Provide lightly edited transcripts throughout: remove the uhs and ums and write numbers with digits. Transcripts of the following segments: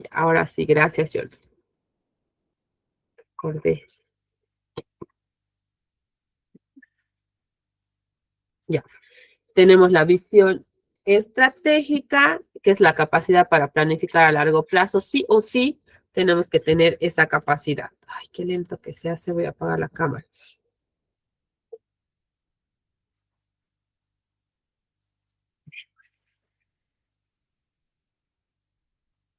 Ahora sí, gracias, John. Acordé. Ya. Tenemos la visión estratégica, que es la capacidad para planificar a largo plazo. Sí o sí, tenemos que tener esa capacidad. Ay, qué lento que se hace. Voy a apagar la cámara.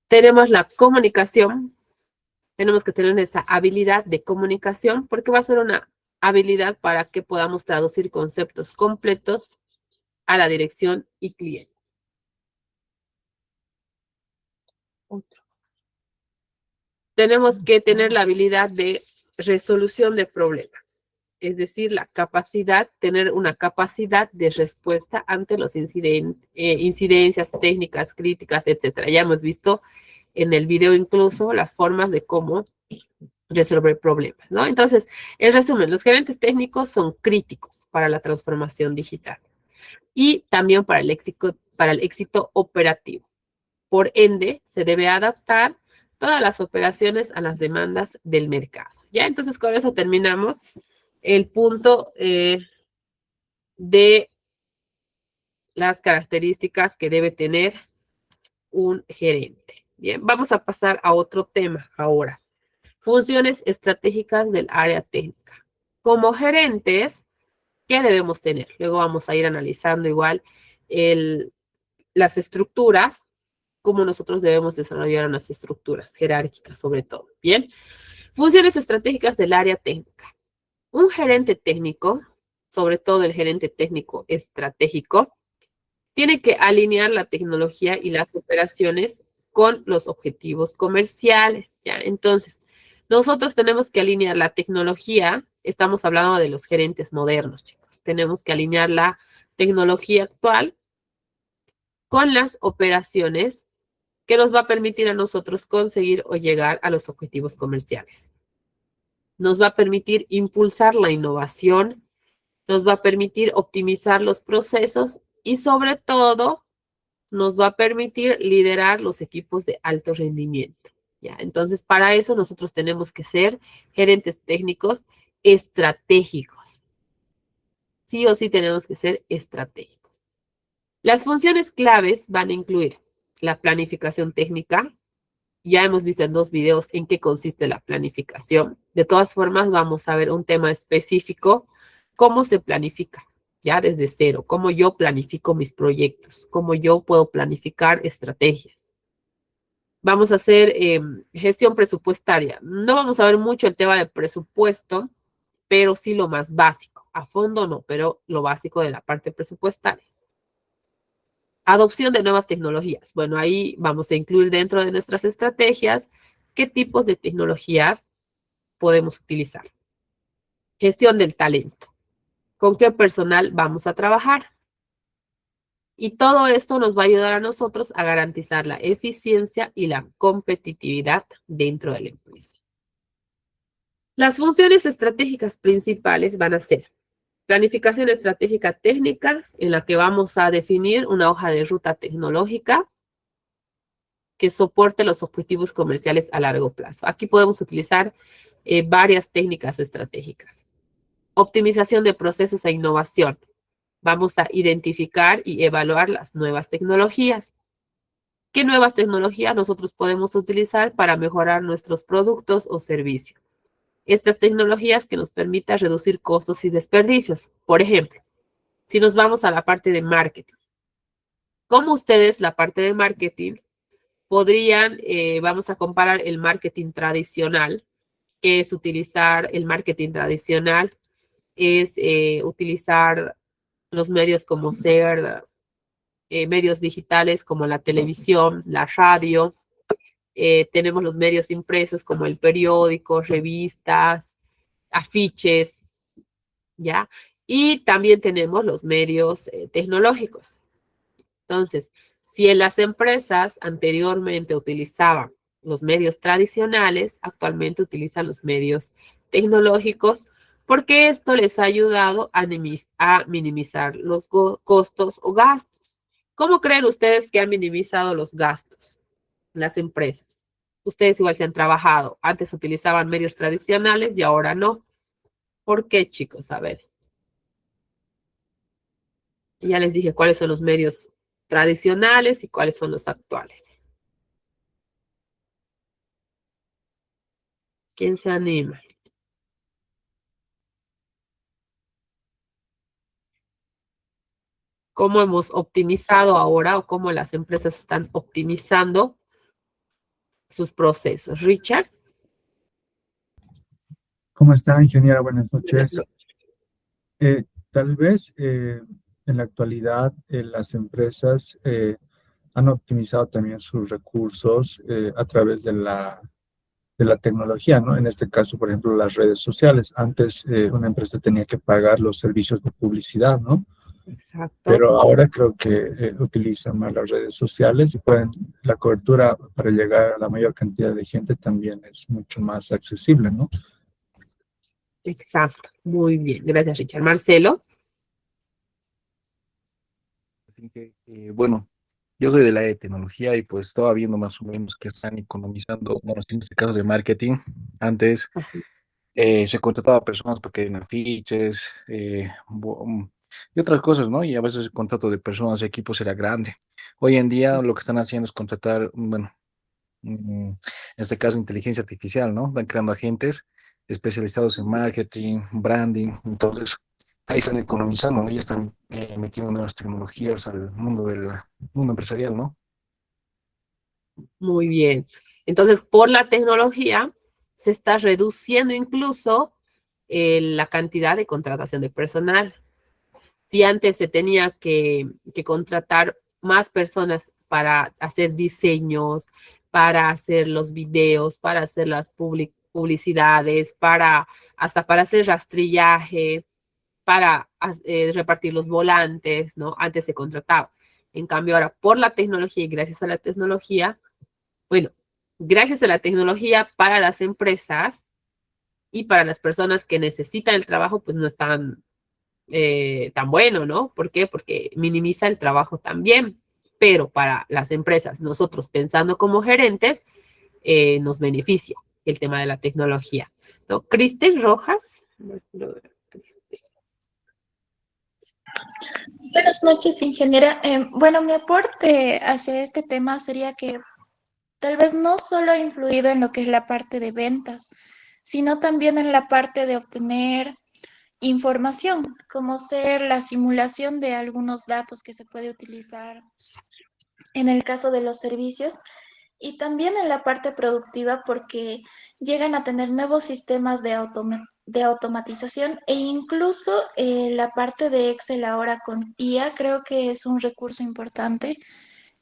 Tenemos la comunicación. Tenemos que tener esa habilidad de comunicación porque va a ser una habilidad para que podamos traducir conceptos completos a la dirección y cliente. Tenemos que tener la habilidad de resolución de problemas, es decir, la capacidad, tener una capacidad de respuesta ante los incidencias técnicas, críticas, etcétera. Ya hemos visto en el video incluso las formas de cómo resolver problemas, ¿no? Entonces, en resumen, los gerentes técnicos son críticos para la transformación digital y también para el éxito operativo. Por ende, se debe adaptar todas las operaciones a las demandas del mercado. Ya, entonces con eso terminamos el punto de las características que debe tener un gerente. Bien, vamos a pasar a otro tema ahora. Funciones estratégicas del área técnica. Como gerentes, ¿qué debemos tener? Luego vamos a ir analizando igual las estructuras, cómo nosotros debemos desarrollar unas estructuras jerárquicas sobre todo. Bien, funciones estratégicas del área técnica. Un gerente técnico, sobre todo el gerente técnico estratégico, tiene que alinear la tecnología y las operaciones con los objetivos comerciales, ¿ya? Entonces, nosotros tenemos que alinear la tecnología, estamos hablando de los gerentes modernos, chicos, tenemos que alinear la tecnología actual con las operaciones que nos va a permitir a nosotros conseguir o llegar a los objetivos comerciales. Nos va a permitir impulsar la innovación, nos va a permitir optimizar los procesos y sobre todo nos va a permitir liderar los equipos de alto rendimiento. ¿Ya? Entonces, para eso nosotros tenemos que ser gerentes técnicos estratégicos. Sí o sí tenemos que ser estratégicos. Las funciones claves van a incluir la planificación técnica. Ya hemos visto en 2 videos en qué consiste la planificación. De todas formas, vamos a ver un tema específico, cómo se planifica, ya desde cero, cómo yo planifico mis proyectos, cómo yo puedo planificar estrategias. Vamos a hacer gestión presupuestaria. No vamos a ver mucho el tema del presupuesto, pero sí lo más básico. A fondo no, pero lo básico de la parte presupuestaria. Adopción de nuevas tecnologías. Bueno, ahí vamos a incluir dentro de nuestras estrategias qué tipos de tecnologías podemos utilizar. Gestión del talento. ¿Con qué personal vamos a trabajar? Y todo esto nos va a ayudar a nosotros a garantizar la eficiencia y la competitividad dentro de la empresa. Las funciones estratégicas principales van a ser planificación estratégica técnica, en la que vamos a definir una hoja de ruta tecnológica que soporte los objetivos comerciales a largo plazo. Aquí podemos utilizar varias técnicas estratégicas. Optimización de procesos e innovación. Vamos a identificar y evaluar las nuevas tecnologías. ¿Qué nuevas tecnologías nosotros podemos utilizar para mejorar nuestros productos o servicios? Estas tecnologías que nos permitan reducir costos y desperdicios. Por ejemplo, si nos vamos a la parte de marketing, ¿cómo ustedes la parte de marketing podrían, vamos a comparar el marketing tradicional, que es utilizar el marketing tradicional, es utilizar los medios como ser medios digitales como la televisión, la radio, tenemos los medios impresos como el periódico, revistas, afiches, ¿ya? Y también tenemos los medios tecnológicos. Entonces, si en las empresas anteriormente utilizaban los medios tradicionales, actualmente utilizan los medios tecnológicos porque esto les ha ayudado a minimizar los costos o gastos. ¿Cómo creen ustedes que han minimizado los gastos las empresas? Ustedes igual se han trabajado. Antes utilizaban medios tradicionales y ahora no. ¿Por qué, chicos? A ver. Ya les dije cuáles son los medios tradicionales y cuáles son los actuales. ¿Quién se anima? ¿Cómo hemos optimizado ahora o cómo las empresas están optimizando sus procesos? Richard. ¿Cómo está, ingeniera? Buenas Buenas noches. noches. Tal vez en la actualidad las empresas han optimizado también sus recursos a través de la tecnología, ¿no? En este caso, por ejemplo, las redes sociales. Antes una empresa tenía que pagar los servicios de publicidad, ¿no? Exacto. Pero ahora creo que utilizan más las redes sociales y pueden, la cobertura para llegar a la mayor cantidad de gente también es mucho más accesible, ¿no? Exacto. Muy bien. Gracias, Richard. Marcelo. Así que, bueno, yo soy de la de tecnología y pues estaba viendo más o menos que están economizando, bueno, en este caso de marketing. Antes se contrataba a personas para que den afiches y otras cosas, ¿no? Y a veces el contrato de personas de equipos era grande. Hoy en día lo que están haciendo es contratar, bueno, en este caso inteligencia artificial, ¿no? Están creando agentes especializados en marketing, branding, entonces ahí están economizando, ¿no? Y están metiendo nuevas tecnologías al mundo del mundo empresarial, ¿no? Muy bien. Entonces, por la tecnología se está reduciendo incluso la cantidad de contratación de personal. Si antes se tenía que contratar más personas para hacer diseños, para hacer los videos, para hacer las publicidades, hasta para hacer rastrillaje, para repartir los volantes, ¿no? Antes se contrataba. En cambio, ahora por la tecnología y gracias a la tecnología, bueno, gracias a la tecnología para las empresas y para las personas que necesitan el trabajo, pues no están tan bueno, ¿no? ¿Por qué? Porque minimiza el trabajo también, pero para las empresas, nosotros pensando como gerentes, nos beneficia el tema de la tecnología, ¿no? Cristel Rojas. Buenas noches, ingeniera. Bueno, mi aporte hacia este tema sería que tal vez no solo ha influido en lo que es la parte de ventas, sino también en la parte de obtener información, como ser la simulación de algunos datos que se puede utilizar en el caso de los servicios y también en la parte productiva porque llegan a tener nuevos sistemas de automatización e incluso la parte de Excel ahora con IA creo que es un recurso importante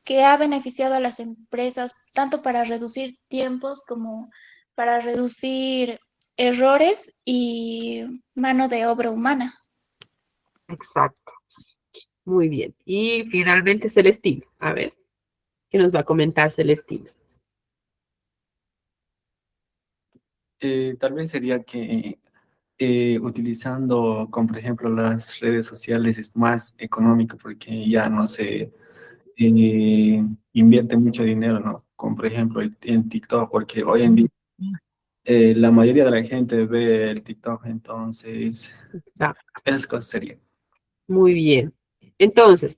que ha beneficiado a las empresas tanto para reducir tiempos como para reducir errores y mano de obra humana. Exacto. Muy bien. Y finalmente Celestina. A ver, ¿qué nos va a comentar Celestina? Tal vez sería que utilizando, como por ejemplo, las redes sociales es más económico porque ya no se invierte mucho dinero, ¿no? Como por ejemplo en TikTok, porque hoy en día la mayoría de la gente ve el TikTok, entonces Exacto. esas cosas serían. Muy bien. Entonces,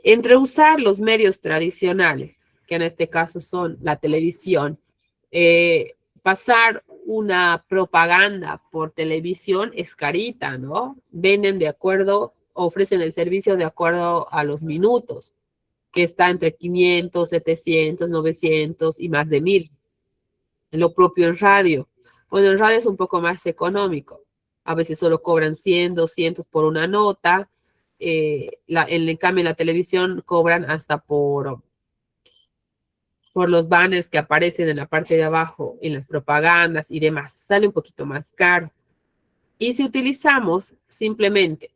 entre usar los medios tradicionales, que en este caso son la televisión, eh, pasar una propaganda por televisión es carita, ¿no? Venden de acuerdo, ofrecen el servicio de acuerdo a los minutos, que está entre 500, 700, 900 y más de 1000. Lo propio en radio. Bueno, en radio es un poco más económico. A veces solo cobran 100, 200 por una nota. En cambio, en la televisión cobran hasta por los banners que aparecen en la parte de abajo, en las propagandas y demás. Sale un poquito más caro. Y si utilizamos simplemente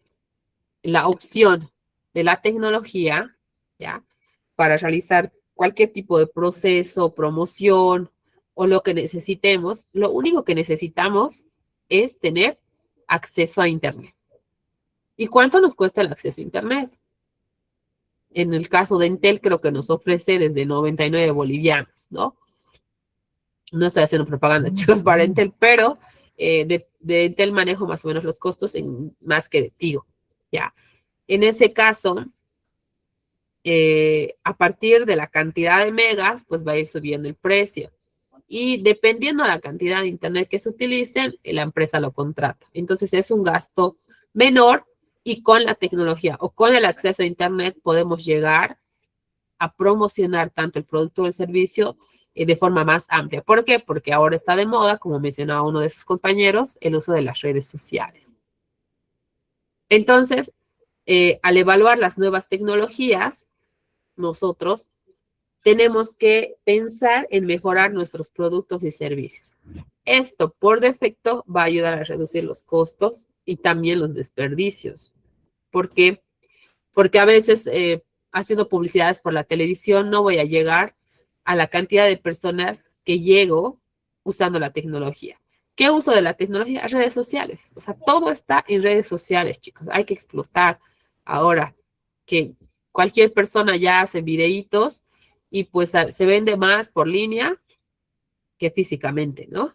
la opción de la tecnología, ¿ya? Para realizar cualquier tipo de proceso, promoción o lo que necesitemos, lo único que necesitamos es tener acceso a Internet. ¿Y cuánto nos cuesta el acceso a Internet? En el caso de Entel, creo que nos ofrece desde 99 bolivianos, ¿no? No estoy haciendo propaganda, chicos, para Entel, pero de Entel manejo más o menos los costos en más que de Tigo, ¿ya? En ese caso, a partir de la cantidad de megas, pues va a ir subiendo el precio. Y dependiendo de la cantidad de internet que se utilicen, la empresa lo contrata. Entonces es un gasto menor y con la tecnología o con el acceso a internet podemos llegar a promocionar tanto el producto o el servicio de forma más amplia. ¿Por qué? Porque ahora está de moda, como mencionaba uno de sus compañeros, el uso de las redes sociales. Entonces, al evaluar las nuevas tecnologías, nosotros tenemos que pensar en mejorar nuestros productos y servicios. Esto, por defecto, va a ayudar a reducir los costos y también los desperdicios. ¿Por qué? Porque a veces haciendo publicidades por la televisión no voy a llegar a la cantidad de personas que llego usando la tecnología. ¿Qué uso de la tecnología? Redes sociales. O sea, todo está en redes sociales, chicos. Hay que explotar ahora que cualquier persona ya hace videitos y pues se vende más por línea que físicamente, ¿no?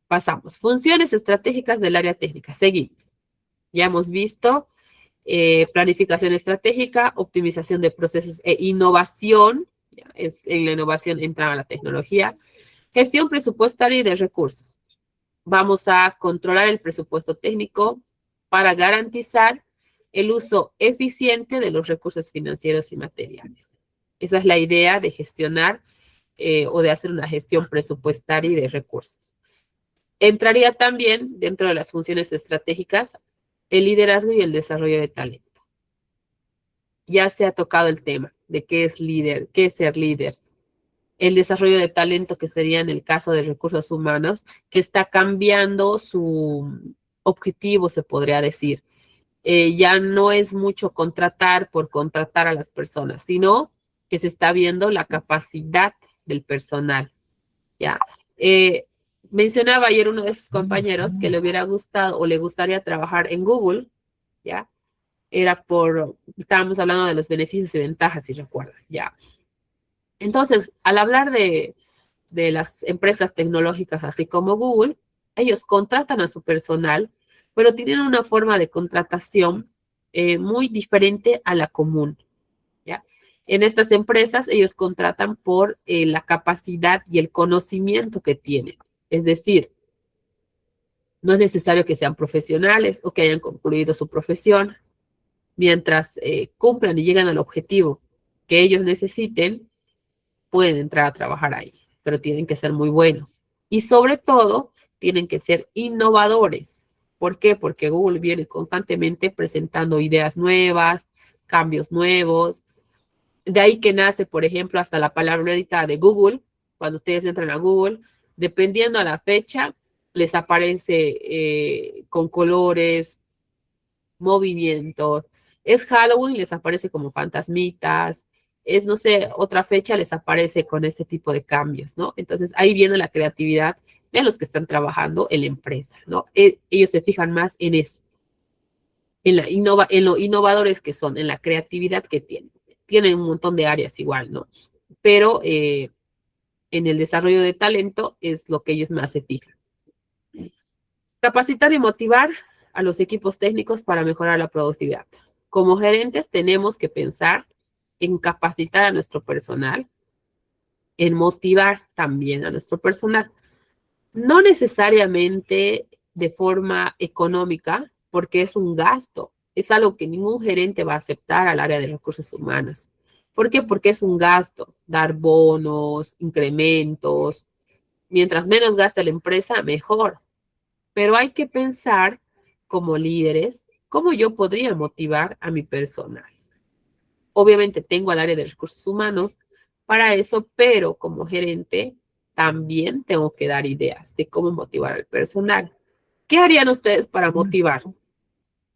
Pasamos. Funciones estratégicas del área técnica. Seguimos. Ya hemos visto planificación estratégica, optimización de procesos e innovación. En la innovación entra la tecnología. Gestión presupuestaria y de recursos. Vamos a controlar el presupuesto técnico para garantizar el uso eficiente de los recursos financieros y materiales. Esa es la idea de gestionar o de hacer una gestión presupuestaria y de recursos. Entraría también dentro de las funciones estratégicas el liderazgo y el desarrollo de talento. Ya se ha tocado el tema de qué es líder, qué es ser líder. El desarrollo de talento, que sería en el caso de recursos humanos, que está cambiando su objetivo, se podría decir. Ya no es mucho contratar por contratar a las personas, sino que se está viendo la capacidad del personal, ¿ya? Eh, Mencionaba ayer uno de sus compañeros que le hubiera gustado o le gustaría trabajar en Google, ¿ya? Estábamos hablando de los beneficios y ventajas, si recuerdan, ¿ya? Entonces, al hablar de las empresas tecnológicas, así como Google, ellos contratan a su personal, pero tienen una forma de contratación muy diferente a la común, ¿ya? En estas empresas, ellos contratan por la capacidad y el conocimiento que tienen. Es decir, no es necesario que sean profesionales o que hayan concluido su profesión. Mientras cumplan y llegan al objetivo que ellos necesiten, pueden entrar a trabajar ahí, pero tienen que ser muy buenos. Y sobre todo, tienen que ser innovadores. ¿Por qué? Porque Google viene constantemente presentando ideas nuevas, cambios nuevos. De ahí que nace, por ejemplo, hasta la palabrita de Google. Cuando ustedes entran a Google, dependiendo a la fecha, les aparece con colores, movimientos. Es Halloween, les aparece como fantasmitas. Es, no sé, otra fecha les aparece con ese tipo de cambios, ¿no? Entonces ahí viene la creatividad de los que están trabajando en la empresa, ¿no? Ellos se fijan más en eso, en lo innovadores que son, en la creatividad que tienen. Tienen un montón de áreas igual, ¿no? Pero en el desarrollo de talento es lo que ellos más se fijan. Capacitar y motivar a los equipos técnicos para mejorar la productividad. Como gerentes tenemos que pensar en capacitar a nuestro personal, en motivar también a nuestro personal. No necesariamente de forma económica, porque es un gasto. Es algo que ningún gerente va a aceptar al área de recursos humanos. ¿Por qué? Porque es un gasto. Dar bonos, incrementos. Mientras menos gasta la empresa, mejor. Pero hay que pensar como líderes cómo yo podría motivar a mi personal. Obviamente tengo al área de recursos humanos para eso, pero como gerente también tengo que dar ideas de cómo motivar al personal. ¿Qué harían ustedes para motivar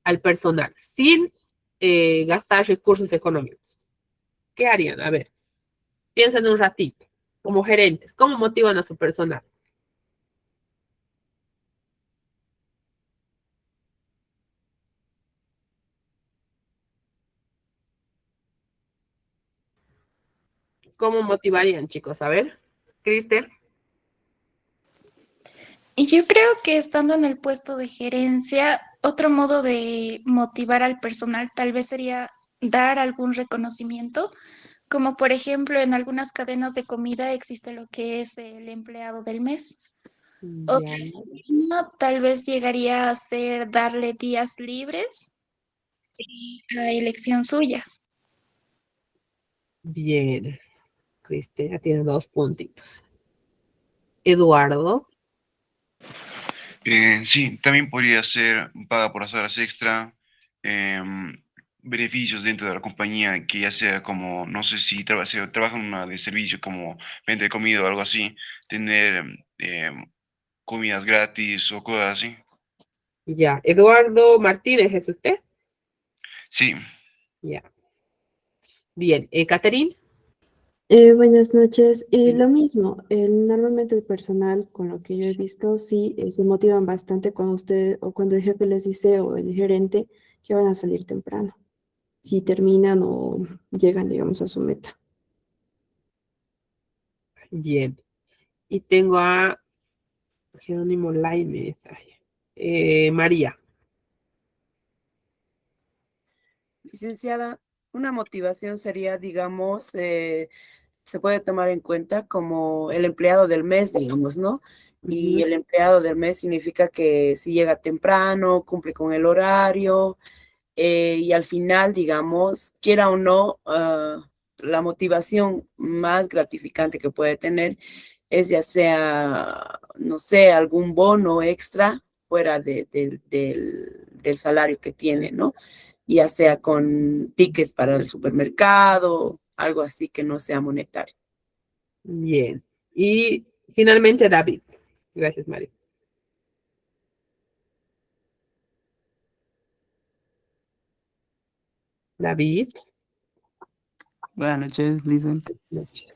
al personal sin gastar recursos económicos? ¿Qué harían? A ver, piensen un ratito. Como gerentes, ¿cómo motivan a su personal? ¿Cómo motivarían, chicos? A ver, Cristel. Y yo creo que estando en el puesto de gerencia, otro modo de motivar al personal tal vez sería dar algún reconocimiento, como por ejemplo en algunas cadenas de comida existe lo que es el empleado del mes. Otra Ya, forma tal vez llegaría a ser darle días libres a elección suya. bien. Cristina tiene 2 puntitos. Eduardo, Sí, también podría ser paga por las horas extra, em, beneficios dentro de la compañía, que ya sea como, no sé si se trabaja en una de servicio como venta de comida o algo así, tener comidas gratis o cosas así. ya. Eduardo Martínez, ¿es usted? Sí, Ya. Bien. Catherine. Buenas noches. Lo mismo, normalmente el personal, con lo que yo he visto, sí se motivan bastante cuando usted o cuando el jefe les dice o el gerente que van a salir temprano, si terminan o llegan, digamos, a su meta. Bien. Y tengo a Jerónimo Lainez. María. Licenciada, una motivación sería, digamos, se puede tomar en cuenta como el empleado del mes, digamos, ¿no? Y Ujú. el empleado del mes significa que si llega temprano, cumple con el horario, y al final, digamos, quiera o no, la motivación más gratificante que puede tener es ya sea, no sé, algún bono extra fuera del salario que tiene, ¿no? Ya sea con tickets para el supermercado, algo así que no sea monetario. Bien. Y finalmente David. Gracias, María. David. Buenas noches, dicen. Noche.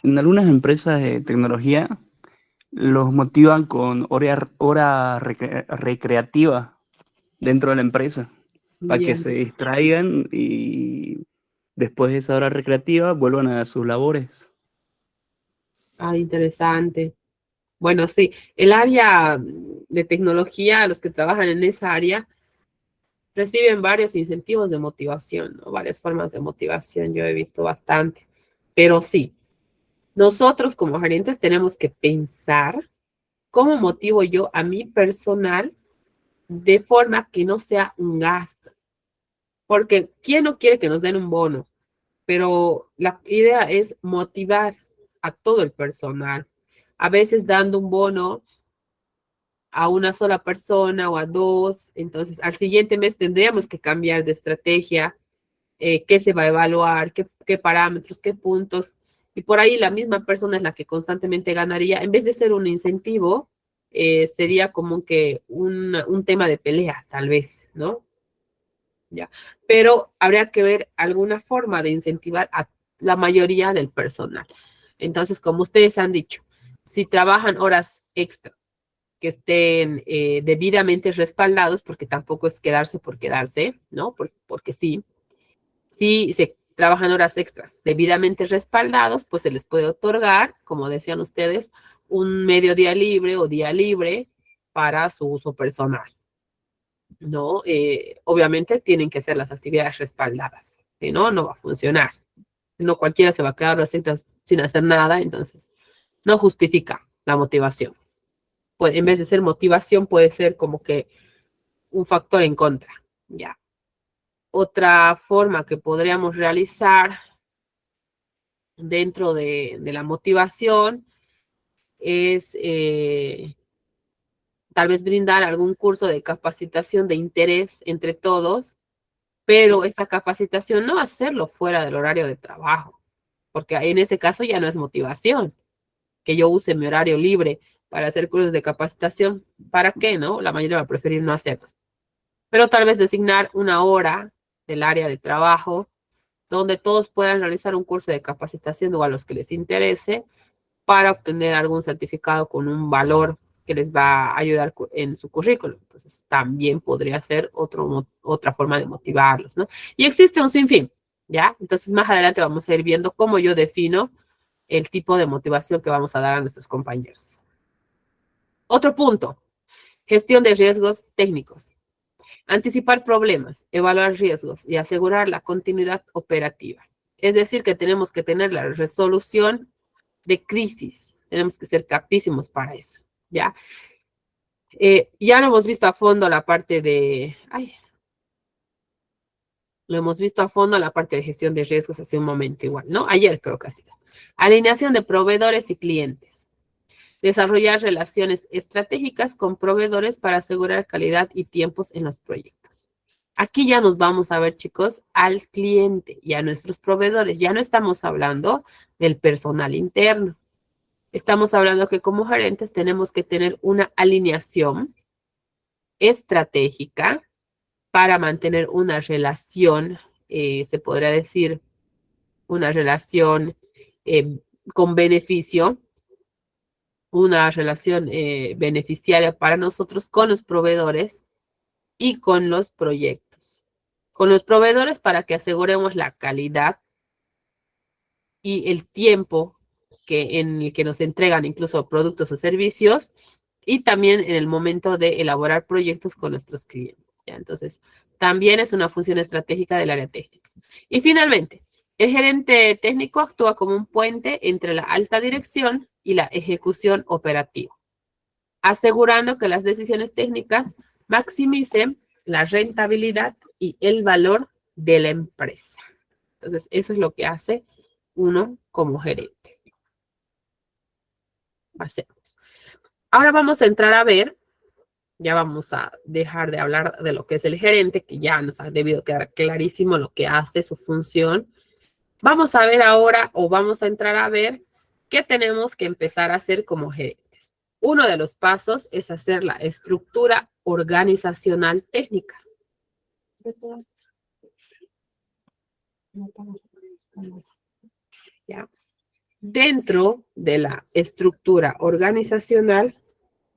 En algunas empresas de tecnología los motivan con recreativa dentro de la empresa para que Bien. se distraigan y después de esa hora recreativa vuelvan a sus labores. Ah, interesante. Bueno, sí, el área de tecnología, los que trabajan en esa área, reciben varios incentivos de motivación, ¿no? Varias formas de motivación, yo he visto bastante. Pero sí, nosotros como gerentes tenemos que pensar cómo motivo yo a mi personal de forma que no sea un gasto. Porque ¿quién no quiere que nos den un bono? Pero la idea es motivar a todo el personal. A veces dando un bono a una sola persona o a dos, entonces al siguiente mes tendríamos que cambiar de estrategia, qué se va a evaluar, qué parámetros, qué puntos, y por ahí la misma persona es la que constantemente ganaría, en vez de ser un incentivo, sería como que un tema de pelea, tal vez, ¿no? Ya. Pero habría que ver alguna forma de incentivar a la mayoría del personal. Entonces, como ustedes han dicho, si trabajan horas extra, que estén debidamente respaldados, porque tampoco es quedarse por quedarse, ¿no? Porque sí, si se trabajan horas extras debidamente respaldados, pues se les puede otorgar, como decían ustedes, un medio día libre o día libre para su uso personal, ¿no? Obviamente tienen que ser las actividades respaldadas, si no, no va a funcionar. No cualquiera se va a quedar horas extras sin hacer nada, entonces no justifica la motivación. Pues en vez de ser motivación, puede ser como que un factor en contra, ¿ya? Otra forma que podríamos realizar dentro de la motivación es tal vez brindar algún curso de capacitación de interés entre todos, pero esa capacitación no hacerlo fuera del horario de trabajo, porque en ese caso ya no es motivación, que yo use mi horario libre para hacer cursos de capacitación. ¿Para qué, no? La mayoría va a preferir no hacerlos. Pero tal vez designar una hora del área de trabajo donde todos puedan realizar un curso de capacitación o a los que les interese para obtener algún certificado con un valor que les va a ayudar en su currículum. Entonces, también podría ser otra forma de motivarlos, ¿no? Y existe un sinfín, ¿ya? Entonces, más adelante vamos a ir viendo cómo yo defino el tipo de motivación que vamos a dar a nuestros compañeros. Otro punto, gestión de riesgos técnicos. Anticipar problemas, evaluar riesgos y asegurar la continuidad operativa. Es decir, que tenemos que tener la resolución de crisis. Tenemos que ser capísimos para eso, ¿ya? Ya lo hemos visto a fondo la parte de... Lo hemos visto a fondo la parte de gestión de riesgos hace un momento igual, ¿no? Ayer creo que ha sido. Alineación de proveedores y clientes. Desarrollar relaciones estratégicas con proveedores para asegurar calidad y tiempos en los proyectos. Aquí ya nos vamos a ver, chicos, al cliente y a nuestros proveedores. Ya no estamos hablando del personal interno. Estamos hablando que como gerentes tenemos que tener una alineación estratégica para mantener una relación, se podría decir, una relación con beneficio, una relación beneficiaria para nosotros con los proveedores y con los proyectos. Con los proveedores para que aseguremos la calidad y el tiempo en el que nos entregan incluso productos o servicios, y también en el momento de elaborar proyectos con nuestros clientes, ¿ya? Entonces, también es una función estratégica del área técnica. Y finalmente, el gerente técnico actúa como un puente entre la alta dirección y la ejecución operativa, asegurando que las decisiones técnicas maximicen la rentabilidad y el valor de la empresa. Entonces, eso es lo que hace uno como gerente. Hacemos. Ahora vamos a entrar a ver, ya vamos a dejar de hablar de lo que es el gerente, que ya nos ha debido quedar clarísimo lo que hace, su función. Vamos a ver ahora, o vamos a entrar a ver, qué tenemos que empezar a hacer como gerentes. Uno de los pasos es hacer la estructura organizacional técnica. ¿Ya? Dentro de la estructura organizacional,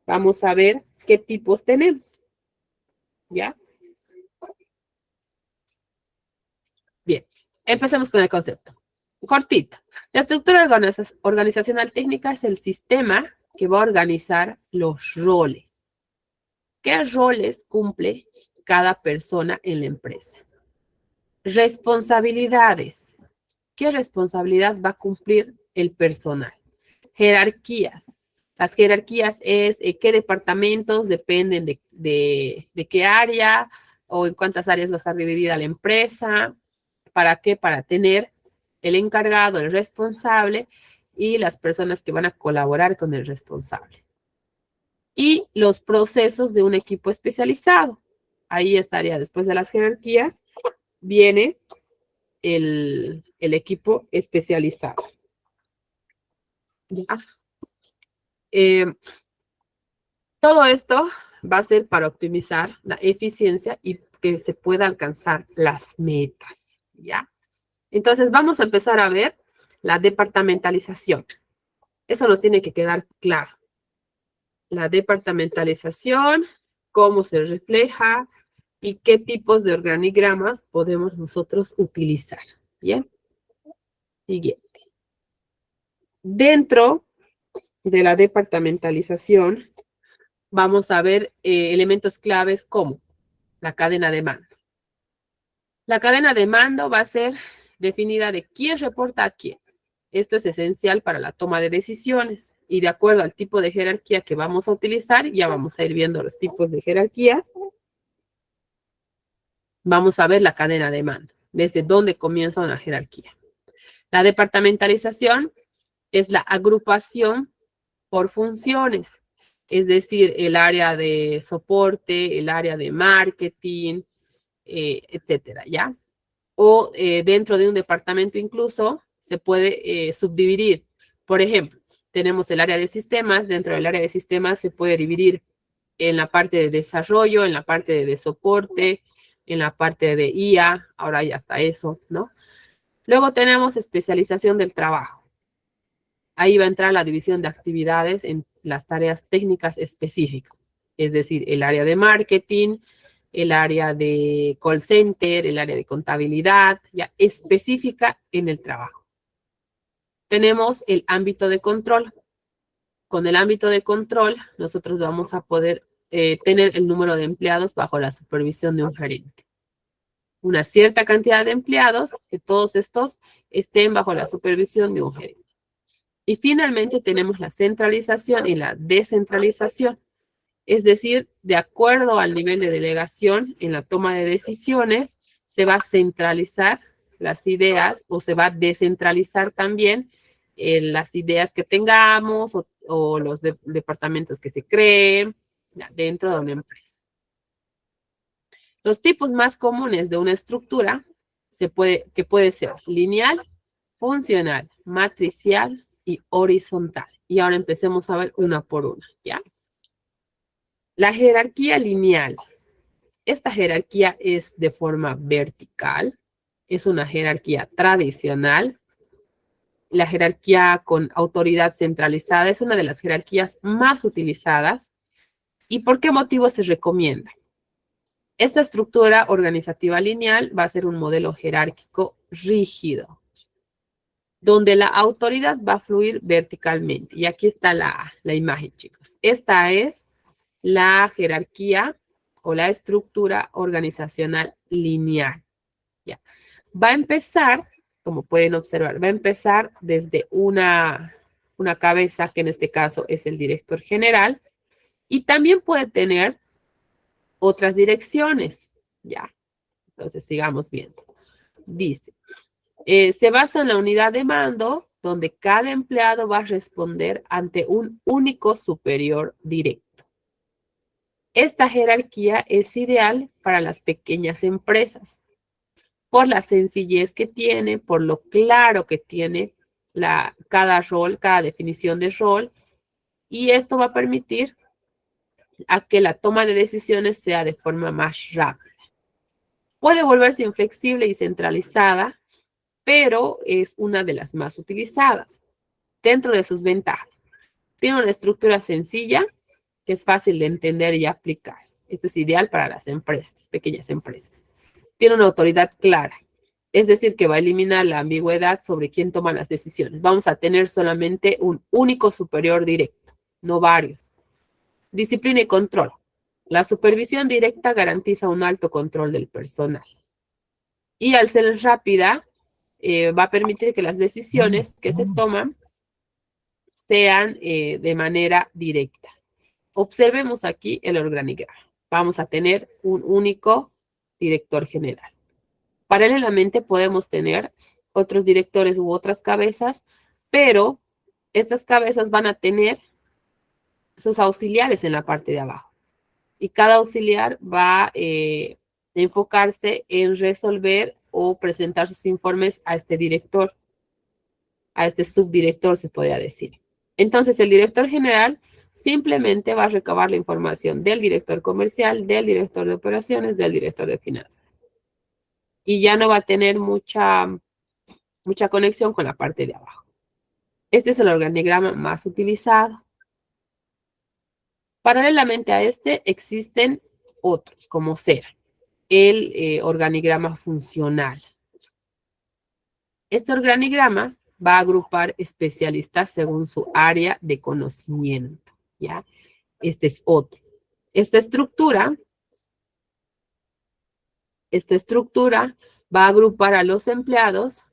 vamos a ver qué tipos tenemos. ¿Ya? Bien, empecemos con el concepto. Cortito. La estructura organizacional técnica es el sistema que va a organizar los roles. ¿Qué roles cumple cada persona en la empresa? Responsabilidades. ¿Qué responsabilidad va a cumplir el personal? Jerarquías. Las jerarquías es qué departamentos dependen de qué área o en cuántas áreas va a estar dividida la empresa. ¿Para qué? Para tener el encargado, el responsable y las personas que van a colaborar con el responsable. Y los procesos de un equipo especializado. Ahí estaría, después de las jerarquías, viene el equipo especializado. ¿Ya? Todo esto va a ser para optimizar la eficiencia y que se pueda alcanzar las metas, ¿ya? Entonces, vamos a empezar a ver la departamentalización. Eso nos tiene que quedar claro. La departamentalización, cómo se refleja y qué tipos de organigramas podemos nosotros utilizar, ¿bien? Siguiente. Dentro de la departamentalización, vamos a ver elementos claves como la cadena de mando. La cadena de mando va a ser definida de quién reporta a quién. Esto es esencial para la toma de decisiones y de acuerdo al tipo de jerarquía que vamos a utilizar, ya vamos a ir viendo los tipos de jerarquías. Vamos a ver la cadena de mando, desde dónde comienza una jerarquía. La departamentalización es la agrupación por funciones, es decir, el área de soporte, el área de marketing, etcétera, ¿ya? O dentro de un departamento incluso se puede subdividir. Por ejemplo, tenemos el área de sistemas. Dentro del área de sistemas se puede dividir en la parte de desarrollo, en la parte de soporte, en la parte de IA. Ahora ya está eso, ¿no? Luego tenemos especialización del trabajo. Ahí va a entrar la división de actividades en las tareas técnicas específicas. Es decir, el área de marketing, el área de call center, el área de contabilidad, ya específica en el trabajo. Tenemos el ámbito de control. con el ámbito de control, nosotros vamos a poder tener el número de empleados bajo la supervisión de un gerente. Una cierta cantidad de empleados, que todos estos estén bajo la supervisión de un gerente. Y finalmente tenemos la centralización y la descentralización. Es decir, de acuerdo al nivel de delegación en la toma de decisiones, se va a centralizar las ideas o se va a descentralizar también las ideas que tengamos o los departamentos que se creen dentro de una empresa. Los tipos más comunes de una estructura que puede ser lineal, funcional, matricial y horizontal. Y ahora empecemos a ver una por una, ¿ya? La jerarquía lineal. Esta jerarquía es de forma vertical. Es una jerarquía tradicional. La jerarquía con autoridad centralizada es una de las jerarquías más utilizadas. ¿Y por qué motivo se recomienda? Esta estructura organizativa lineal va a ser un modelo jerárquico rígido, donde la autoridad va a fluir verticalmente. Y aquí está la imagen, chicos. Esta es la jerarquía o la estructura organizacional lineal. ¿Ya? Va a empezar, como pueden observar, va a empezar desde una cabeza, que en este caso es el director general, y también puede tener otras direcciones. ¿Ya? Entonces, sigamos viendo. Dice, se basa en la unidad de mando, donde cada empleado va a responder ante un único superior directo. Esta jerarquía es ideal para las pequeñas empresas, por la sencillez que tiene, por lo claro que tiene cada rol, cada definición de rol, y esto va a permitir a que la toma de decisiones sea de forma más rápida. Puede volverse inflexible y centralizada, pero es una de las más utilizadas. Dentro de sus ventajas, tiene una estructura sencilla que es fácil de entender y aplicar. Esto es ideal para las empresas, pequeñas empresas. Tiene una autoridad clara, es decir, que va a eliminar la ambigüedad sobre quién toma las decisiones. Vamos a tener solamente un único superior directo, no varios. Disciplina y control. La supervisión directa garantiza un alto control del personal. Y al ser rápida, va a permitir que las decisiones que se toman sean de manera directa. Observemos aquí el organigrama. Vamos a tener un único director general. Paralelamente podemos tener otros directores u otras cabezas, pero estas cabezas van a tener sus auxiliares en la parte de abajo. Y cada auxiliar va a enfocarse en resolver o presentar sus informes a este director, a este subdirector, se podría decir. Entonces, el director general simplemente va a recabar la información del director comercial, del director de operaciones, del director de finanzas. Y ya no va a tener mucha conexión con la parte de abajo. Este es el organigrama más utilizado. Paralelamente a este existen otros, como ser el organigrama funcional. Este organigrama va a agrupar especialistas según su área de conocimiento, ¿ya? Este es otro. Esta estructura va a agrupar a los empleados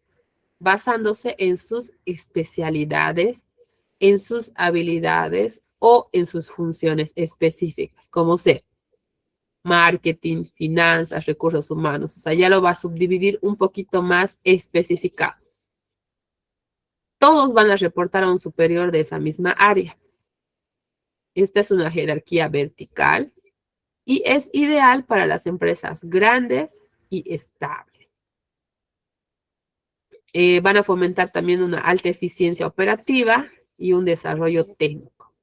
basándose en sus especialidades, en sus habilidades o en sus funciones específicas, como ser marketing, finanzas, recursos humanos. O sea, ya lo va a subdividir un poquito más especificado. Todos van a reportar a un superior de esa misma área. Esta es una jerarquía vertical y es ideal para las empresas grandes y estables. Van a fomentar también una alta eficiencia operativa y un desarrollo técnico.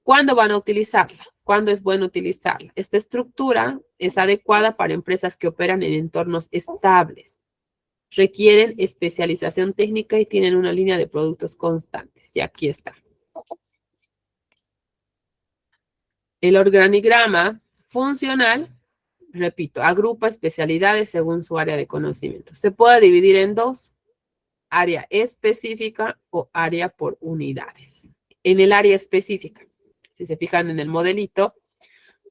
¿Cuándo van a utilizarla? ¿Cuándo es bueno utilizarla? Esta estructura es adecuada para empresas que operan en entornos estables, requieren especialización técnica y tienen una línea de productos constantes. Y aquí está. El organigrama funcional, repito, agrupa especialidades según su área de conocimiento. Se puede dividir en dos, área específica o área por unidades. en el área específica. Si se fijan en el modelito,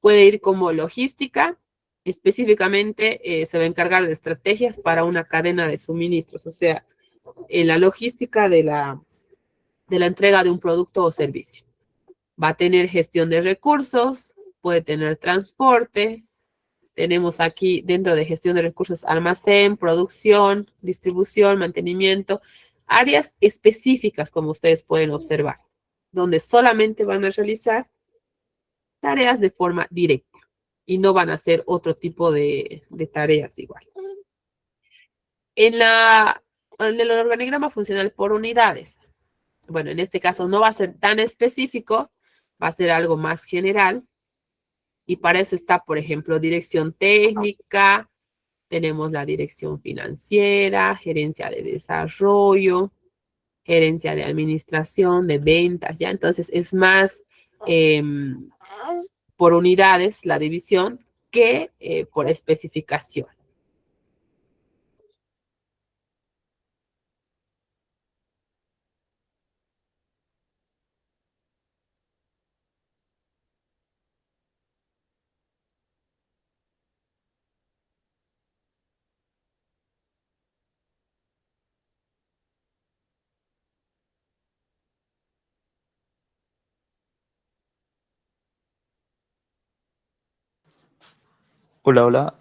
puede ir como logística, específicamente se va a encargar de estrategias para una cadena de suministros, o sea, en la logística de la entrega de un producto o servicio. Va a tener gestión de recursos, puede tener transporte. Tenemos aquí dentro de gestión de recursos almacén, producción, distribución, mantenimiento, áreas específicas como ustedes pueden observar, donde solamente van a realizar tareas de forma directa y no van a hacer otro tipo de tareas igual. En el organigrama funcional por unidades, bueno, en este caso no va a ser tan específico, va a ser algo más general. Y para eso está, por ejemplo, dirección técnica, tenemos la dirección financiera, gerencia de desarrollo, gerencia de administración, de ventas, ¿ya? Entonces es más por unidades la división que por especificación. Hola, hola.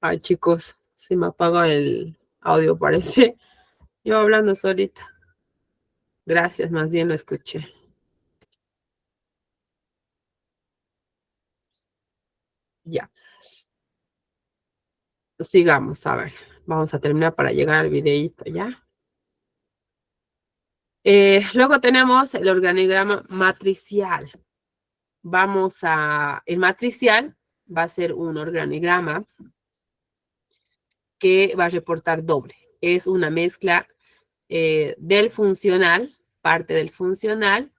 Ay, chicos, se me apaga el audio, parece. Yo hablando solita. Gracias, más bien lo escuché. Ya. Sigamos, a ver. Vamos a terminar para llegar al videíto, ¿ya? Luego tenemos el organigrama matricial. El matricial va a ser un organigrama que va a reportar doble. Es una mezcla del funcional, parte del funcional,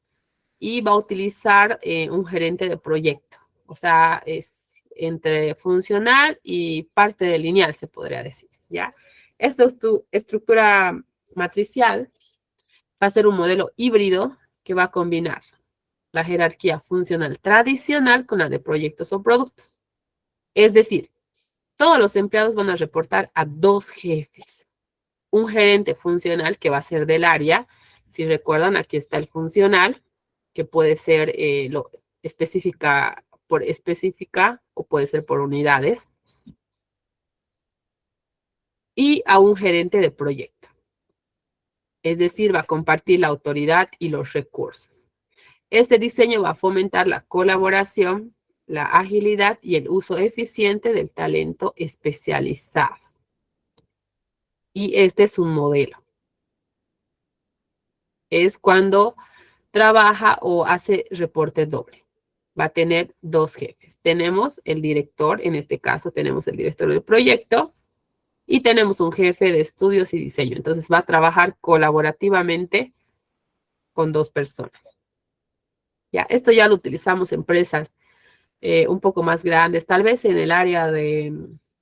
y va a utilizar un gerente de proyecto. O sea, es entre funcional y parte de lineal, se podría decir, ¿ya? Esta estructura matricial va a ser un modelo híbrido que va a combinar la jerarquía funcional tradicional con la de proyectos o productos. Es decir, todos los empleados van a reportar a dos jefes. Un gerente funcional que va a ser del área. Si recuerdan, aquí está el funcional, que puede ser específica o puede ser por unidades. Y a un gerente de proyecto. Es decir, va a compartir la autoridad y los recursos. Este diseño va a fomentar la colaboración, la agilidad y el uso eficiente del talento especializado. Y este es un modelo. Es cuando trabaja o hace reporte doble. Va a tener dos jefes. Tenemos el director, en este caso tenemos el director del proyecto, y tenemos un jefe de estudios y diseño. Entonces va a trabajar colaborativamente con dos personas. Ya, esto ya lo utilizamos en empresas un poco más grandes. Tal vez en el área de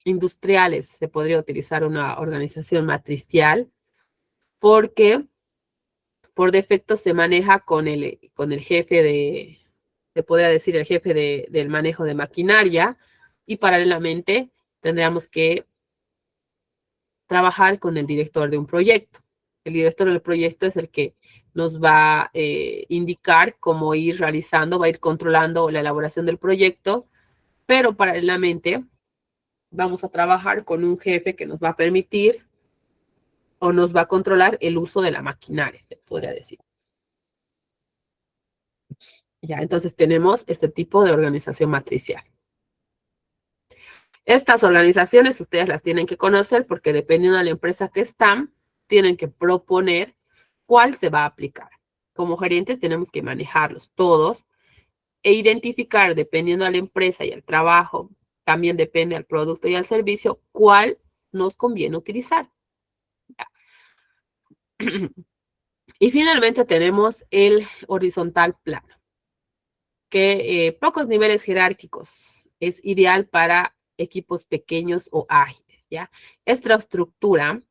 industriales se podría utilizar una organización matricial porque por defecto se maneja con el jefe se podría decir el jefe del manejo de maquinaria y paralelamente tendríamos que trabajar con el director de un proyecto. El director del proyecto es el que nos va a indicar cómo ir realizando, va a ir controlando la elaboración del proyecto, pero paralelamente vamos a trabajar con un jefe que nos va a permitir o nos va a controlar el uso de la maquinaria, se podría decir. Ya, entonces tenemos este tipo de organización matricial. Estas organizaciones ustedes las tienen que conocer porque dependiendo de la empresa que están, tienen que proponer cuál se va a aplicar. Como gerentes tenemos que manejarlos todos e identificar, dependiendo de la empresa y el trabajo, también depende del producto y al servicio, cuál nos conviene utilizar. Y finalmente tenemos el horizontal plano, que pocos niveles jerárquicos es ideal para equipos pequeños o ágiles, ¿ya? Esta estructura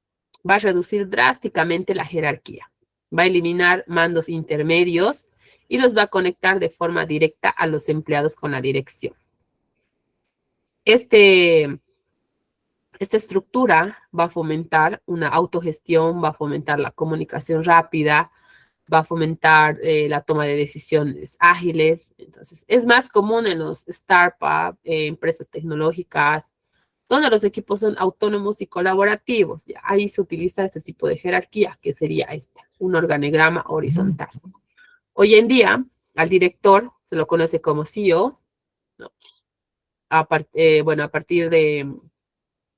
va a reducir drásticamente la jerarquía, va a eliminar mandos intermedios y los va a conectar de forma directa a los empleados con la dirección. Esta estructura va a fomentar una autogestión, va a fomentar la comunicación rápida, va a fomentar la toma de decisiones ágiles. Entonces, es más común en los startups, empresas tecnológicas, donde los equipos son autónomos y colaborativos. Ya, ahí se utiliza este tipo de jerarquía, que sería un organigrama horizontal. Hoy en día, al director se lo conoce como CEO, ¿no? Bueno, a partir de,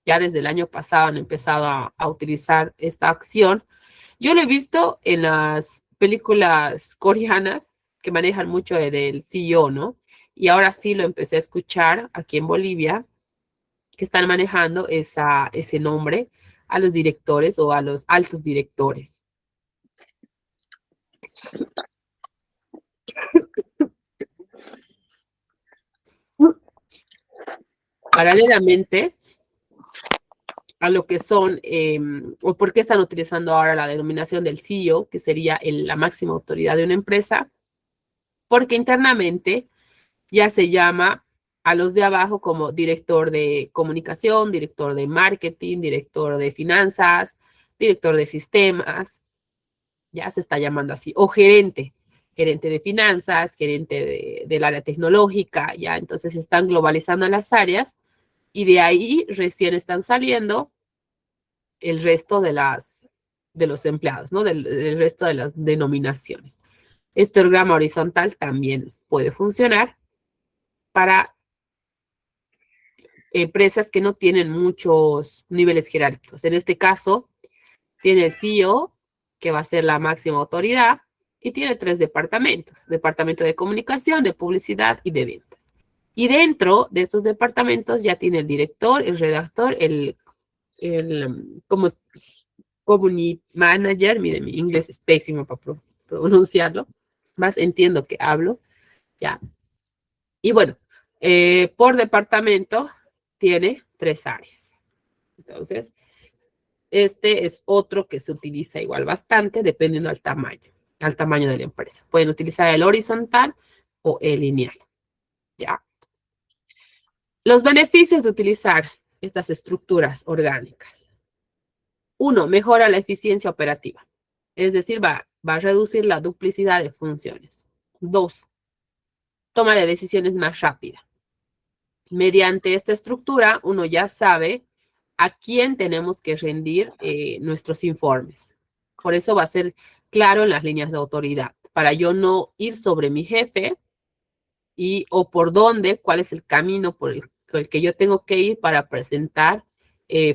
ya desde el año pasado han empezado a utilizar esta acción. Yo lo he visto en las películas coreanas que manejan mucho del CEO, ¿no? Y ahora sí lo empecé a escuchar aquí en Bolivia, que están manejando ese nombre a los directores o a los altos directores. Paralelamente a lo que son, o por qué están utilizando ahora la denominación del CEO, que sería la máxima autoridad de una empresa, porque internamente ya se llama a los de abajo como director de comunicación, director de marketing, director de finanzas, director de sistemas, ya se está llamando así, o gerente de finanzas, gerente del área tecnológica, ya entonces están globalizando las áreas y de ahí recién están saliendo el resto de los empleados, ¿no? Del resto de las denominaciones. Este orgrama horizontal también puede funcionar para empresas que no tienen muchos niveles jerárquicos. En este caso, tiene el CEO, que va a ser la máxima autoridad, y tiene 3 departamentos: departamento de comunicación, de publicidad y de venta. Y dentro de estos departamentos ya tiene el director, el redactor, como community manager. Mire, mi inglés es pésimo para pronunciarlo, más entiendo que hablo, ya. Y bueno, por departamento tiene 3 áreas. Entonces, este es otro que se utiliza igual bastante, dependiendo al tamaño de la empresa. Pueden utilizar el horizontal o el lineal, ¿ya? Los beneficios de utilizar estas estructuras orgánicas. 1, mejora la eficiencia operativa. Es decir, va a reducir la duplicidad de funciones. 2, toma de decisiones más rápida. Mediante esta estructura, uno ya sabe a quién tenemos que rendir nuestros informes. Por eso va a ser claro en las líneas de autoridad, para yo no ir sobre mi jefe o por dónde, cuál es el camino por el que yo tengo que ir para presentar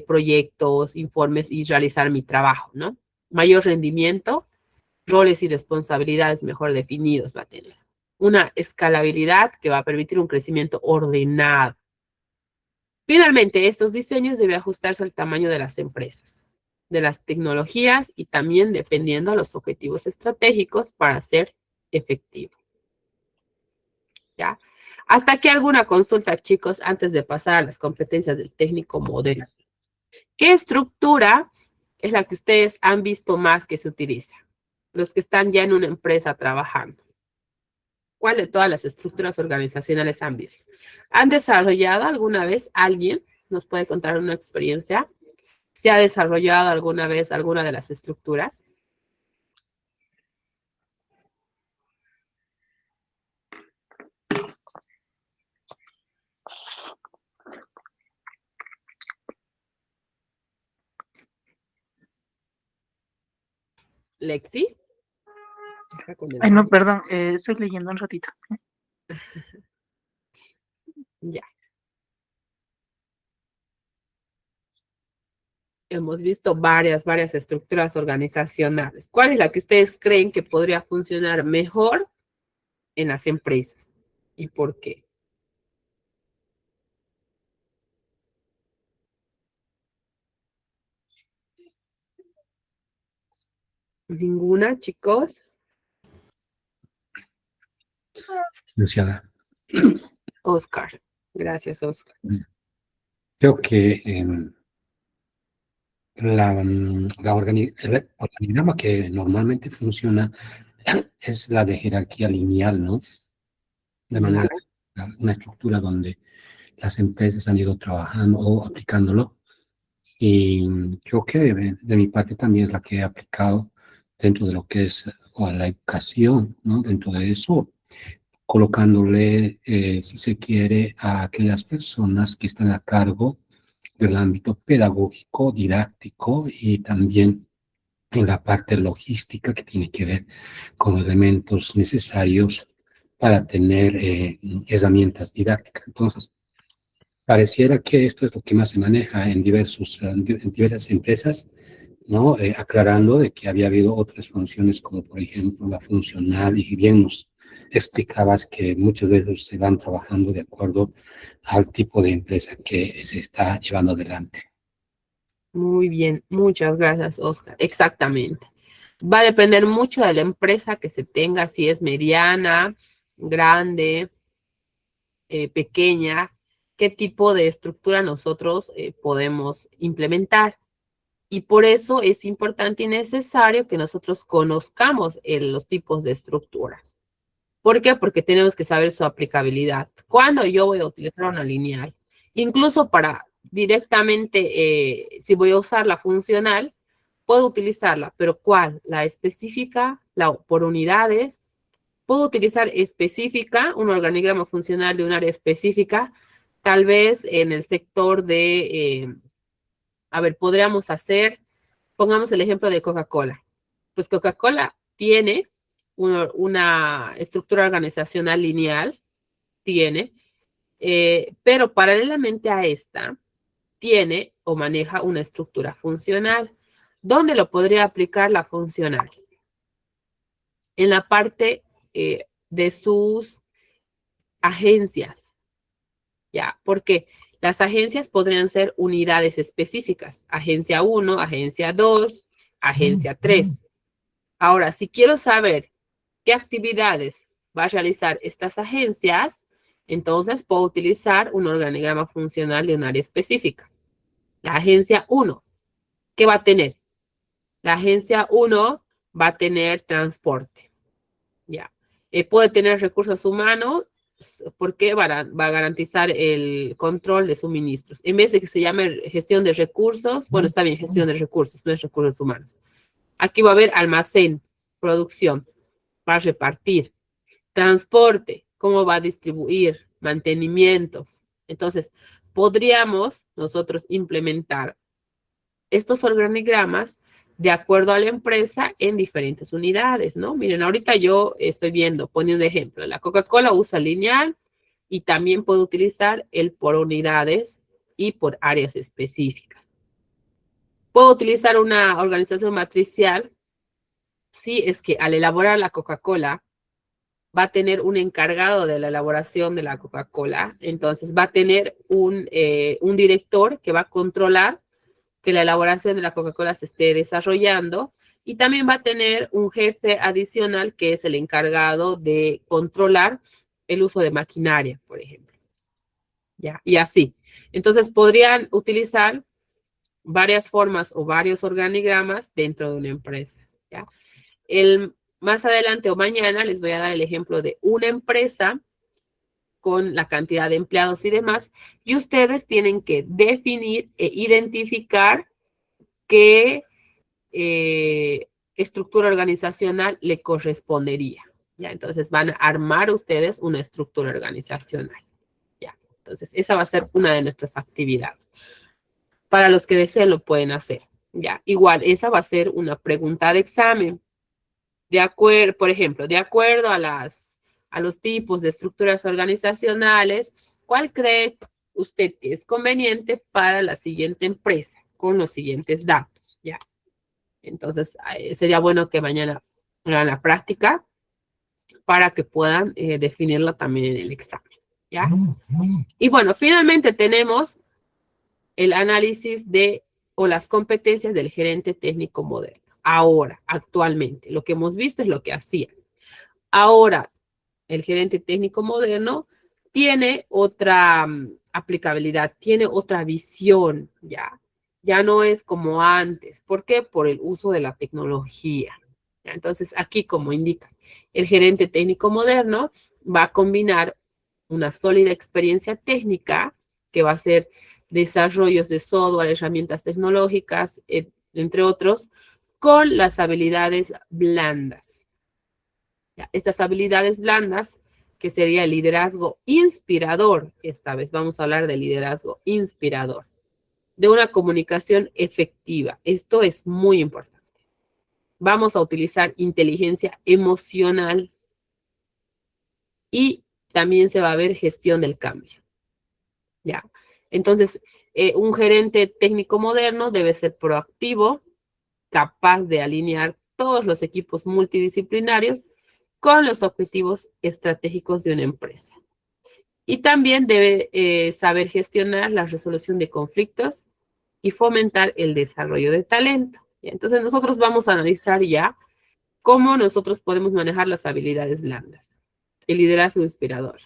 proyectos, informes y realizar mi trabajo, ¿no? Mayor rendimiento, roles y responsabilidades mejor definidos va a tener. Una escalabilidad que va a permitir un crecimiento ordenado. Finalmente, estos diseños deben ajustarse al tamaño de las empresas, de las tecnologías y también dependiendo de los objetivos estratégicos para ser efectivo. ¿Ya? Hasta aquí alguna consulta, chicos, antes de pasar a las competencias del técnico modelo. ¿Qué estructura es la que ustedes han visto más que se utiliza? Los que están ya en una empresa trabajando. ¿Cuál de todas las estructuras organizacionales han visto? ¿Han desarrollado alguna vez alguien? ¿Nos puede contar una experiencia? ¿Se ha desarrollado alguna vez alguna de las estructuras? ¿Lexi? Ay, no, perdón, estoy leyendo un ratito. Ya. Hemos visto varias estructuras organizacionales. ¿Cuál es la que ustedes creen que podría funcionar mejor en las empresas? ¿Y por qué? ¿Ninguna, chicos? Luciana. Oscar. Gracias, Oscar. Creo que el organigrama que normalmente funciona es la de jerarquía lineal, ¿no? De manera, una estructura donde las empresas han ido trabajando o aplicándolo. Y creo que de mi parte también es la que he aplicado dentro de lo que es la educación, ¿no? Dentro de eso, colocándole, si se quiere, a aquellas personas que están a cargo del ámbito pedagógico, didáctico y también en la parte logística que tiene que ver con elementos necesarios para tener herramientas didácticas. Entonces, pareciera que esto es lo que más se maneja en en diversas empresas, ¿no? Aclarando de que había habido otras funciones como por ejemplo la funcional y bien nos explicabas que muchos de ellos se van trabajando de acuerdo al tipo de empresa que se está llevando adelante. Muy bien, muchas gracias, Oscar. Exactamente. Va a depender mucho de la empresa que se tenga, si es mediana, grande, pequeña, qué tipo de estructura nosotros podemos implementar. Y por eso es importante y necesario que nosotros conozcamos los tipos de estructuras. ¿Por qué? Porque tenemos que saber su aplicabilidad. ¿Cuándo yo voy a utilizar una lineal? Incluso para directamente, si voy a usar la funcional, puedo utilizarla, pero ¿cuál? La específica, la por unidades. Puedo utilizar específica, un organigrama funcional de un área específica, tal vez en el sector de, podríamos hacer, pongamos el ejemplo de Coca-Cola. Pues Coca-Cola tiene una estructura organizacional lineal, pero paralelamente a esta, tiene o maneja una estructura funcional. ¿Dónde lo podría aplicar la funcional? En la parte de sus agencias, ¿ya? Porque las agencias podrían ser unidades específicas, agencia 1, agencia 2, agencia 3. Ahora, si quiero saber qué actividades va a realizar estas agencias, entonces puedo utilizar un organigrama funcional de un área específica. La agencia 1, ¿qué va a tener? La agencia 1 va a tener transporte, ¿ya? Puede tener recursos humanos porque va a garantizar el control de suministros. En vez de que se llame gestión de recursos, bueno, está bien, gestión de recursos, no es recursos humanos. Aquí va a haber almacén, producción, va a repartir, transporte, cómo va a distribuir, mantenimientos. Entonces, podríamos nosotros implementar estos organigramas de acuerdo a la empresa en diferentes unidades, ¿no? Miren, ahorita yo estoy viendo, poniendo un ejemplo, la Coca-Cola usa lineal y también puede utilizar el por unidades y por áreas específicas. Puedo utilizar una organización matricial si es que al elaborar la Coca-Cola va a tener un encargado de la elaboración de la Coca-Cola, entonces va a tener un director que va a controlar que la elaboración de la Coca-Cola se esté desarrollando y también va a tener un jefe adicional que es el encargado de controlar el uso de maquinaria, por ejemplo. ¿Ya? Y así. Entonces podrían utilizar varias formas o varios organigramas dentro de una empresa. ¿Ya? Más adelante o mañana les voy a dar el ejemplo de una empresa con la cantidad de empleados y demás, y ustedes tienen que definir e identificar qué estructura organizacional le correspondería. ¿Ya? Entonces van a armar ustedes una estructura organizacional. ¿Ya? Entonces esa va a ser una de nuestras actividades. Para los que deseen lo pueden hacer. ¿Ya? Igual, esa va a ser una pregunta de examen. De acuerdo, por ejemplo, de acuerdo a los tipos de estructuras organizacionales, ¿cuál cree usted que es conveniente para la siguiente empresa con los siguientes datos? ¿Ya? Entonces, sería bueno que mañana hagan la práctica para que puedan definirlo también en el examen, ¿ya? Y bueno, finalmente tenemos el análisis o las competencias del gerente técnico moderno. Ahora, actualmente, lo que hemos visto es lo que hacían. Ahora, el gerente técnico moderno tiene otra aplicabilidad, tiene otra visión, ¿ya? Ya no es como antes. ¿Por qué? Por el uso de la tecnología. Entonces, aquí, como indica, el gerente técnico moderno va a combinar una sólida experiencia técnica, que va a ser desarrollos de software, herramientas tecnológicas, entre otros, con las habilidades blandas. Estas habilidades blandas, que sería el liderazgo inspirador, esta vez vamos a hablar de liderazgo inspirador, de una comunicación efectiva. Esto es muy importante. Vamos a utilizar inteligencia emocional y también se va a ver gestión del cambio. ¿Ya? Entonces, un gerente técnico moderno debe ser proactivo, capaz de alinear todos los equipos multidisciplinarios con los objetivos estratégicos de una empresa. Y también debe saber gestionar la resolución de conflictos y fomentar el desarrollo de talento. Entonces, nosotros vamos a analizar ya cómo nosotros podemos manejar las habilidades blandas, el liderazgo inspirador,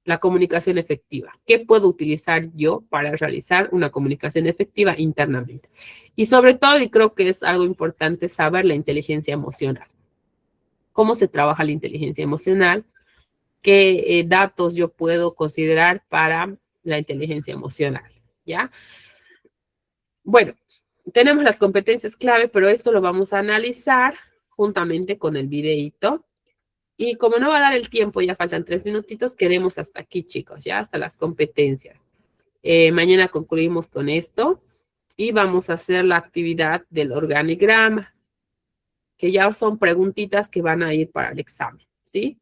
la comunicación efectiva. ¿Qué puedo utilizar yo para realizar una comunicación efectiva internamente? Y sobre todo, y creo que es algo importante, saber la inteligencia emocional. ¿Cómo se trabaja la inteligencia emocional? ¿Qué datos yo puedo considerar para la inteligencia emocional? ¿Ya? Bueno, tenemos las competencias clave, pero esto lo vamos a analizar juntamente con el videíto. Y como no va a dar el tiempo, ya faltan 3 minutitos, quedemos hasta aquí, chicos, ya hasta las competencias. Mañana concluimos con esto y vamos a hacer la actividad del organigrama, que ya son preguntitas que van a ir para el examen, ¿sí?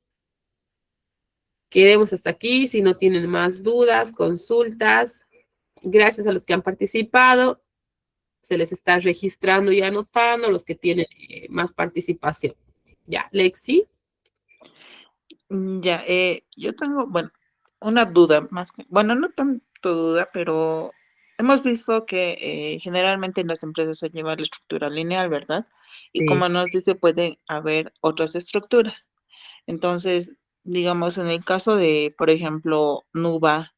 Quedemos hasta aquí. Si no tienen más dudas, consultas, gracias a los que han participado. Se les está registrando y anotando los que tienen más participación. Ya, Lexi. Ya, yo tengo, bueno, una duda más que, bueno, no tanto duda, pero hemos visto que generalmente en las empresas se lleva la estructura lineal, ¿verdad? Y Sí. como nos dice, pueden haber otras estructuras. Entonces, digamos, en el caso de, por ejemplo, Nuba,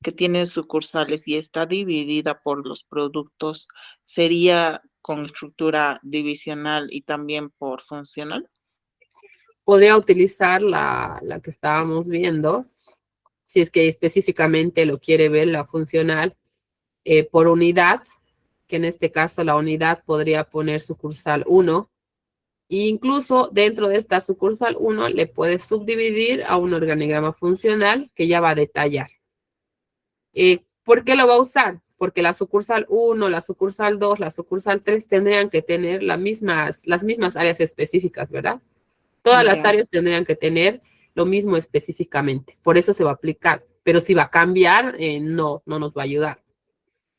que tiene sucursales y está dividida por los productos, ¿sería con estructura divisional y también por funcional? Podría utilizar la que estábamos viendo, si es que específicamente lo quiere ver, la funcional, por unidad, que en este caso la unidad podría poner sucursal 1, e incluso dentro de esta sucursal 1 le puedes subdividir a un organigrama funcional que ya va a detallar. ¿Por qué lo va a usar? Porque la sucursal 1, la sucursal 2, la sucursal 3 tendrían que tener las mismas áreas específicas, ¿verdad? Todas las Ya. áreas tendrían que tener lo mismo específicamente. Por eso se va a aplicar. Pero si va a cambiar, no nos va a ayudar.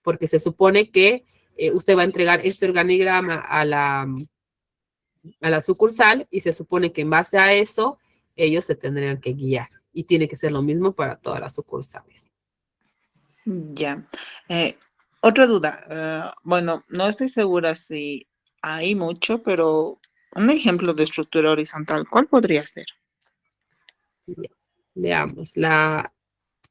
Porque se supone que usted va a entregar este organigrama a la sucursal y se supone que en base a eso, ellos se tendrían que guiar. Y tiene que ser lo mismo para todas las sucursales. Ya. Otra duda. Bueno, no estoy segura si hay mucho, pero un ejemplo de estructura horizontal, ¿cuál podría ser? Veamos, la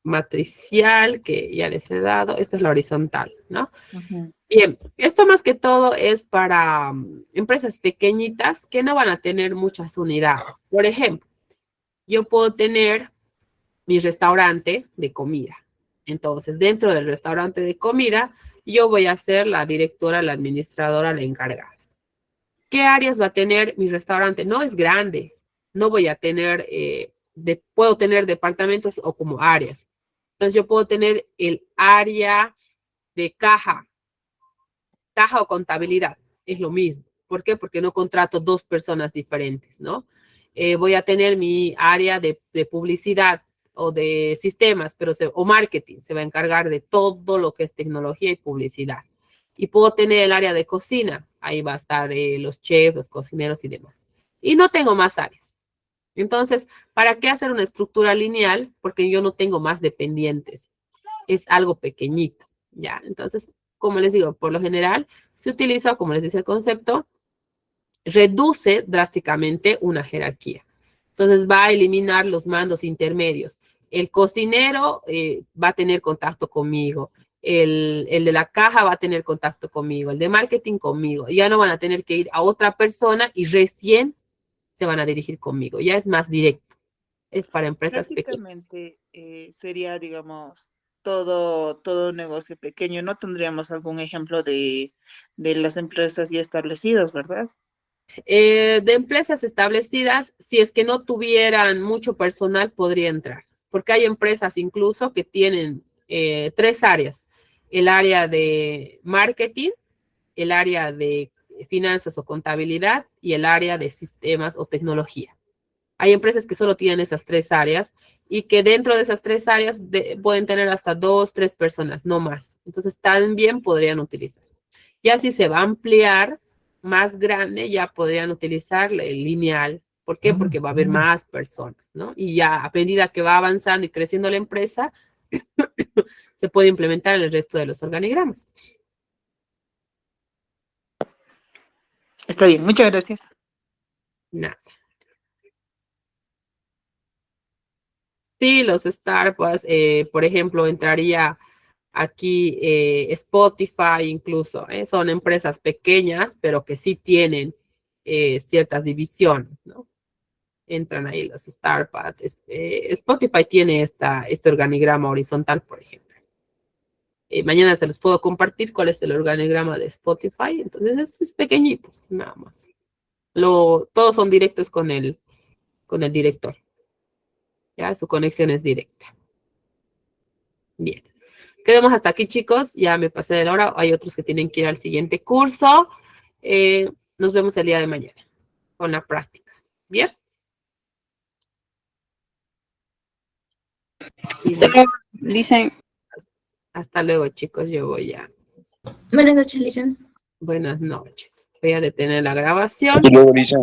matricial que ya les he dado, esta es la horizontal, ¿no? Ujú. Bien, esto más que todo es para empresas pequeñitas que no van a tener muchas unidades. Por ejemplo, yo puedo tener mi restaurante de comida. Entonces, dentro del restaurante de comida, yo voy a ser la directora, la administradora, la encargada. ¿Qué áreas va a tener mi restaurante? No es grande. No voy a tener, puedo tener departamentos o como áreas. Entonces, yo puedo tener el área de caja o contabilidad, es lo mismo. ¿Por qué? Porque no contrato 2 personas diferentes, ¿no? Voy a tener mi área de publicidad o de sistemas, o marketing, se va a encargar de todo lo que es tecnología y publicidad. Y puedo tener el área de cocina, ahí va a estar los chefs, los cocineros y demás. Y no tengo más áreas. Entonces, ¿para qué hacer una estructura lineal? Porque yo no tengo más dependientes. Es algo pequeñito, ¿ya? Entonces, como les digo, por lo general se utiliza, como les dice el concepto, reduce drásticamente una jerarquía. Entonces va a eliminar los mandos intermedios. El cocinero va a tener contacto conmigo. el de la caja va a tener contacto conmigo, el de marketing conmigo. Ya no van a tener que ir a otra persona y recién se van a dirigir conmigo. Ya es más directo. Es para empresas pequeñas. Prácticamente sería, digamos, todo un negocio pequeño. No tendríamos algún ejemplo de las empresas ya establecidas, ¿verdad? De empresas establecidas, si es que no tuvieran mucho personal, podría entrar. Porque hay empresas incluso que tienen 3 áreas. El área de marketing, el área de finanzas o contabilidad y el área de sistemas o tecnología. Hay empresas que solo tienen esas 3 áreas y que dentro de esas 3 áreas pueden tener hasta 2, 3 personas, no más. Entonces también podrían utilizar. Ya si se va a ampliar más grande, ya podrían utilizar el lineal. ¿Por qué? Porque va a haber más personas, ¿no? Y ya a medida que va avanzando y creciendo la empresa, se puede implementar el resto de los organigramas. Está bien, muchas gracias. Nada. Sí, los startups, por ejemplo, entraría aquí Spotify incluso, son empresas pequeñas, pero que sí tienen ciertas divisiones, ¿no? Entran ahí los startups. Spotify tiene este organigrama horizontal, por ejemplo. Mañana se los puedo compartir cuál es el organigrama de Spotify. Entonces es pequeñito, nada más. Todos son directos con el director. Ya, su conexión es directa. Bien. Quedemos hasta aquí, chicos. Ya me pasé de la hora. Hay otros que tienen que ir al siguiente curso. Nos vemos el día de mañana con la práctica. ¿Bien? Listen. Hasta luego, chicos. Yo voy ya. Buenas noches, Lisen. Buenas noches. Voy a detener la grabación. Hasta luego, Lisa.